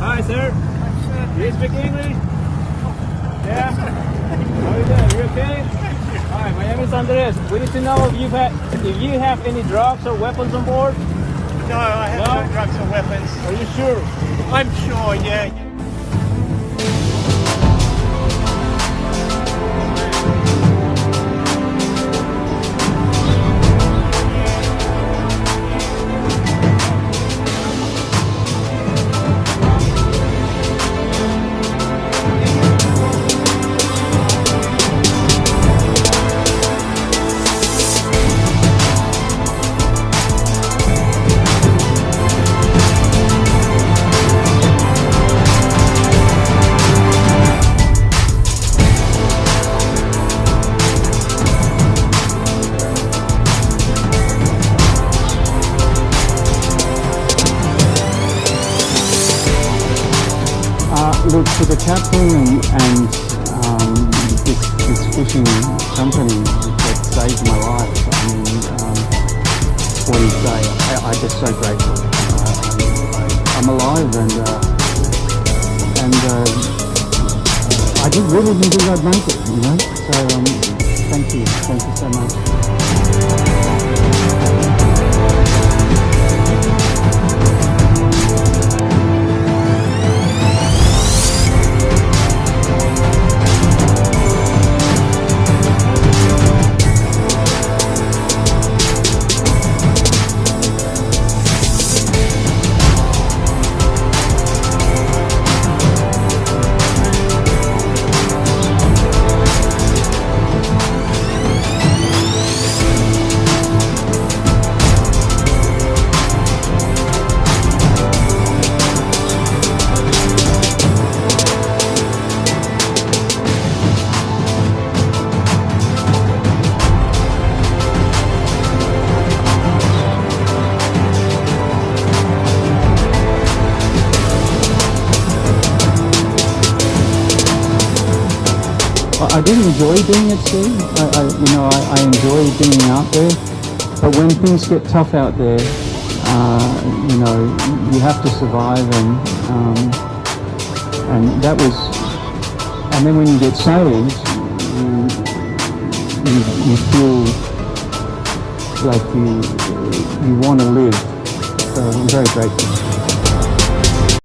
Hi, sir. Do you speak English? Yeah. How are you doing? You okay? Hi, my name is Andres. We need to know if you have any drugs or weapons on board. No, I have no drugs or weapons. Are you sure? I'm sure, yeah. Look, for the captain and this fishing company that saved my life, I mean, what do you say? I'm just so grateful. I'm alive and I just really didn't think I'd make it, you know? So thank you so much. I did enjoy being at sea. I enjoy being out there. But when things get tough out there, you have to survive, and that was. And then when you get saved, you feel like you want to live. So I'm very grateful.